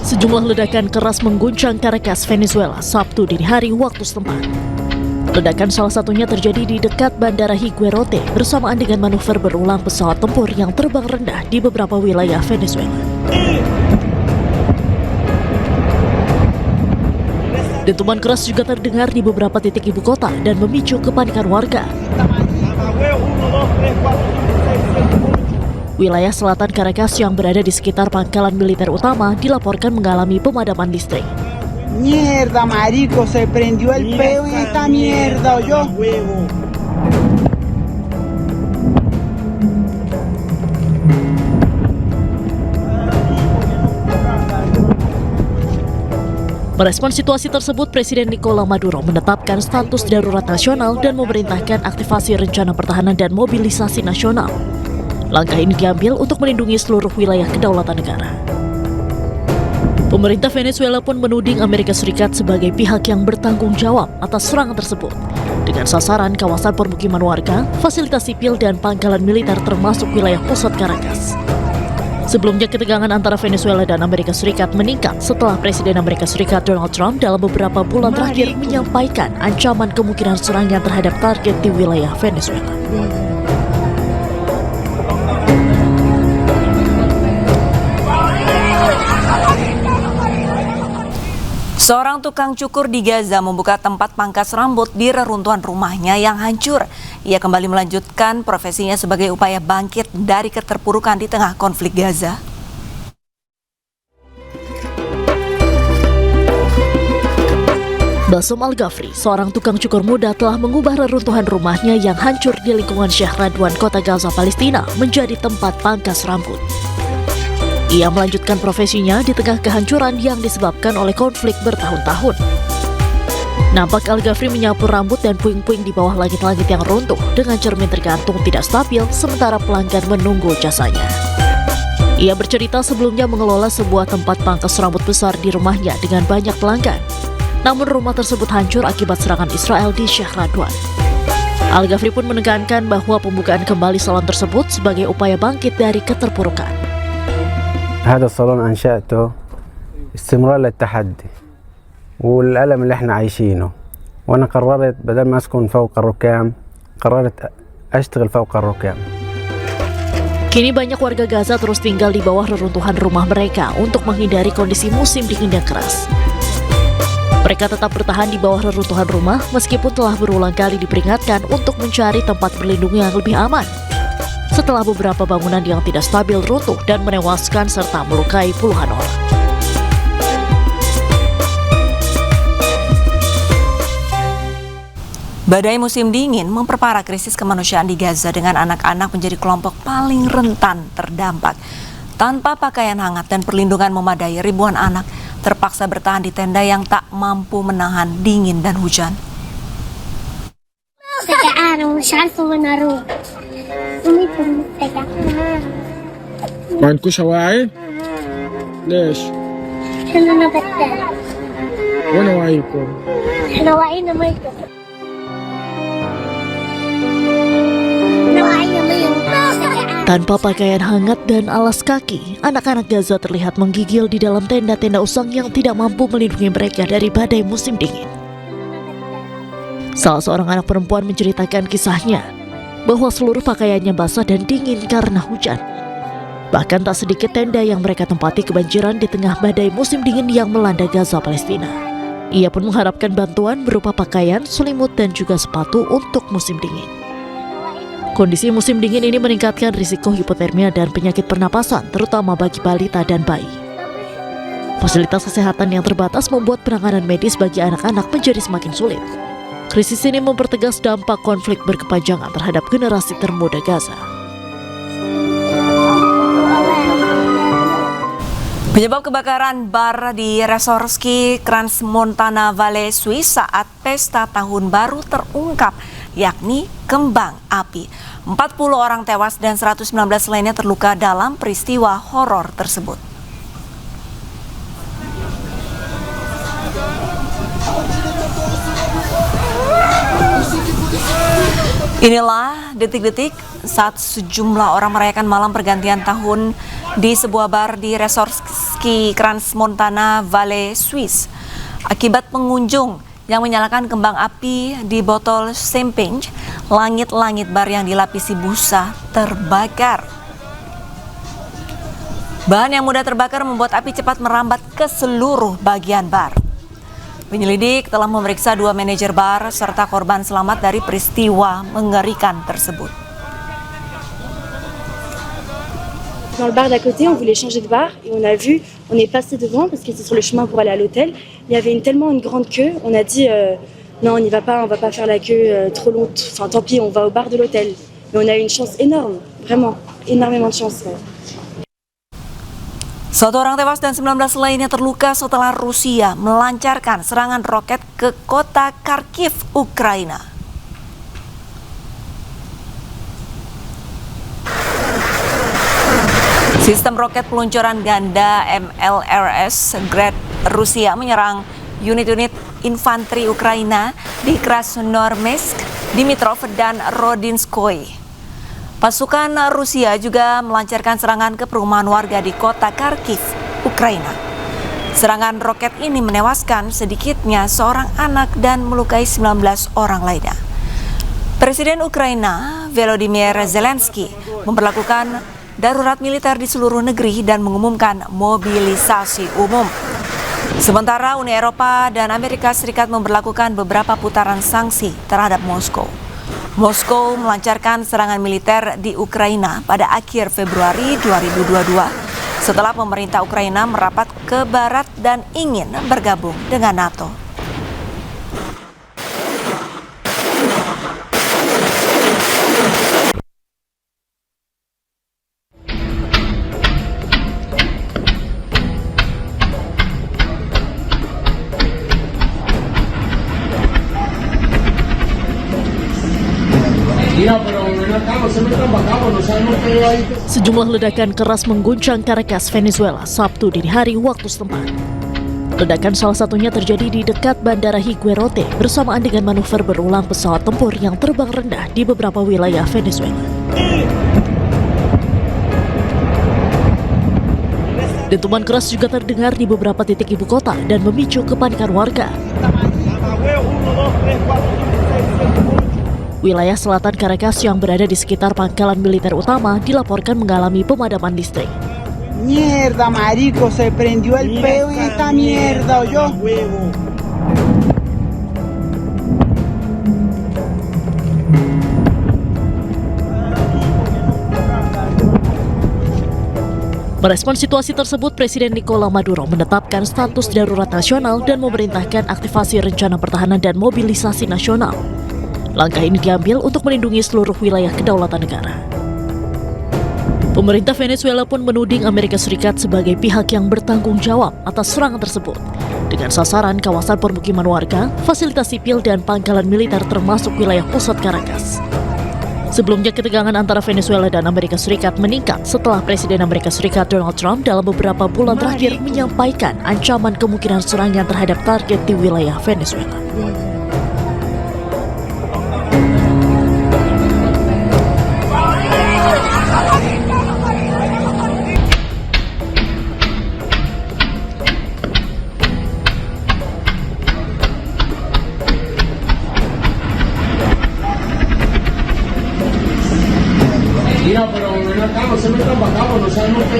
Sejumlah ledakan keras mengguncang Caracas, Venezuela, Sabtu dini hari waktu setempat. Ledakan salah satunya terjadi di dekat Bandara Higuerote bersamaan dengan manuver berulang pesawat tempur yang terbang rendah di beberapa wilayah Venezuela. Dentuman keras juga terdengar di beberapa titik ibu kota dan memicu kepanikan warga. Wilayah selatan Caracas yang berada di sekitar pangkalan militer utama dilaporkan mengalami pemadaman listrik. Mierda, marico, se prendió el peo en esta mierda, yo. Merespon situasi tersebut, Presiden Nicolás Maduro menetapkan status darurat nasional dan memerintahkan aktivasi rencana pertahanan dan mobilisasi nasional. Langkah ini diambil untuk melindungi seluruh wilayah kedaulatan negara. Pemerintah Venezuela pun menuding Amerika Serikat sebagai pihak yang bertanggung jawab atas serangan tersebut, dengan sasaran kawasan permukiman warga, fasilitas sipil, dan pangkalan militer termasuk wilayah pusat Caracas. Sebelumnya, ketegangan antara Venezuela dan Amerika Serikat meningkat setelah Presiden Amerika Serikat Donald Trump dalam beberapa bulan terakhir menyampaikan ancaman kemungkinan serangan terhadap target di wilayah Venezuela. Seorang tukang cukur di Gaza membuka tempat pangkas rambut di reruntuhan rumahnya yang hancur. Ia kembali melanjutkan profesinya sebagai upaya bangkit dari keterpurukan di tengah konflik Gaza. Bassem Al-Ghafri, seorang tukang cukur muda, telah mengubah reruntuhan rumahnya yang hancur di lingkungan Sheikh Radwan, kota Gaza, Palestina, menjadi tempat pangkas rambut. Ia melanjutkan profesinya di tengah kehancuran yang disebabkan oleh konflik bertahun-tahun. Nampak Al-Ghafri menyapu rambut dan puing-puing di bawah langit-langit yang runtuh dengan cermin tergantung tidak stabil sementara pelanggan menunggu jasanya. Ia bercerita sebelumnya mengelola sebuah tempat pangkas rambut besar di rumahnya dengan banyak pelanggan. Namun rumah tersebut hancur akibat serangan Israel di Sheikh Radwan. Al-Ghafri pun menekankan bahwa pembukaan kembali salon tersebut sebagai upaya bangkit dari keterpurukan. هذا الصالون أنشأته استمرار للتحدي والألم اللي احنا عايشينه وأنا قررت بدل ما أسكن فوق الركام قررت أشتغل فوق الركام. Kini banyak warga Gaza terus tinggal di bawah reruntuhan rumah mereka untuk menghindari kondisi musim dingin yang keras. Mereka tetap bertahan di bawah reruntuhan rumah meskipun telah berulang kali diperingatkan untuk mencari tempat berlindung yang lebih aman. Setelah beberapa bangunan yang tidak stabil runtuh dan menewaskan serta melukai puluhan orang. Badai musim dingin memperparah krisis kemanusiaan di Gaza dengan anak-anak menjadi kelompok paling rentan terdampak. Tanpa pakaian hangat dan perlindungan memadai, ribuan anak terpaksa bertahan di tenda yang tak mampu menahan dingin dan hujan. ما عندكوش أواعي؟ ليش؟ أنا بتاعي وين أواعيكم؟ احنا واعينا ميته واعينا ميته. Tanpa pakaian hangat dan alas kaki, anak-anak Gaza terlihat menggigil di dalam tenda-tenda usang yang tidak mampu melindungi mereka dari badai musim dingin. Salah seorang anak perempuan menceritakan kisahnya, bahwa seluruh pakaiannya basah dan dingin karena hujan. Bahkan tak sedikit tenda yang mereka tempati kebanjiran di tengah badai musim dingin yang melanda Gaza, Palestina. Ia pun mengharapkan bantuan berupa pakaian, selimut, dan juga sepatu untuk musim dingin. Kondisi musim dingin ini meningkatkan risiko hipotermia dan penyakit pernapasan, terutama bagi balita dan bayi. Fasilitas kesehatan yang terbatas membuat penanganan medis bagi anak-anak menjadi semakin sulit. Krisis ini mempertegas dampak konflik berkepanjangan terhadap generasi termuda Gaza. Penyebab kebakaran bar di resort ski Crans Montana Valley, Swiss saat pesta tahun baru terungkap, yakni kembang api. 40 orang tewas dan 119 lainnya terluka dalam peristiwa horor tersebut. Inilah detik-detik saat sejumlah orang merayakan malam pergantian tahun di sebuah bar di resort ski Crans Montana Valley, Swiss. Akibat pengunjung yang menyalakan kembang api di botol champagne, langit-langit bar yang dilapisi busa terbakar. Bahan yang mudah terbakar membuat api cepat merambat ke seluruh bagian bar. Penyelidik telah memeriksa 2 manajer bar serta korban selamat dari peristiwa mengerikan tersebut. Dans le bar d'à côté, on voulait changer de bar et on a vu, on est passé devant parce que c'est sur le chemin pour aller à l'hôtel. Il y avait tellement une grande queue, on a dit non, on n'y va pas, on va pas faire la queue trop longue. Enfin, tant pis, on va au bar de l'hôtel. Mais on a eu une chance énorme, vraiment, énormément de chance. Ouais. 1 orang tewas dan 19 lainnya terluka setelah Rusia melancarkan serangan roket ke kota Kharkiv, Ukraina. Sistem roket peluncuran ganda MLRS Grad Rusia menyerang unit-unit infanteri Ukraina di Krasnoarmeysk, Dimitrov, dan Rodinskoy. Pasukan Rusia juga melancarkan serangan ke perumahan warga di kota Kharkiv, Ukraina. Serangan roket ini menewaskan sedikitnya seorang anak dan melukai 19 orang lainnya. Presiden Ukraina Volodymyr Zelensky memperlakukan darurat militer di seluruh negeri dan mengumumkan mobilisasi umum. Sementara Uni Eropa dan Amerika Serikat memperlakukan beberapa putaran sanksi terhadap Moskow. Moskow melancarkan serangan militer di Ukraina pada akhir Februari 2022 setelah pemerintah Ukraina merapat ke barat dan ingin bergabung dengan NATO. Sejumlah ledakan keras mengguncang Caracas, Venezuela, Sabtu dini hari waktu setempat. Ledakan salah satunya terjadi di dekat Bandara Higuerote bersamaan dengan manuver berulang pesawat tempur yang terbang rendah di beberapa wilayah Venezuela. Dentuman keras juga terdengar di beberapa titik ibu kota dan memicu kepanikan warga. Wilayah selatan Caracas yang berada di sekitar pangkalan militer utama dilaporkan mengalami pemadaman listrik. Mierda, marico, se prendió el peo en esta mierda, yo. Merespons situasi tersebut, Presiden Nicolás Maduro menetapkan status darurat nasional dan memerintahkan aktivasi rencana pertahanan dan mobilisasi nasional. Langkah ini diambil untuk melindungi seluruh wilayah kedaulatan negara. Pemerintah Venezuela pun menuding Amerika Serikat sebagai pihak yang bertanggung jawab atas serangan tersebut, dengan sasaran kawasan permukiman warga, fasilitas sipil, dan pangkalan militer termasuk wilayah pusat Caracas. Sebelumnya, ketegangan antara Venezuela dan Amerika Serikat meningkat setelah Presiden Amerika Serikat Donald Trump dalam beberapa bulan terakhir menyampaikan ancaman kemungkinan serangan terhadap target di wilayah Venezuela. Pero ven acá, no se metan para acá, no sabemos qué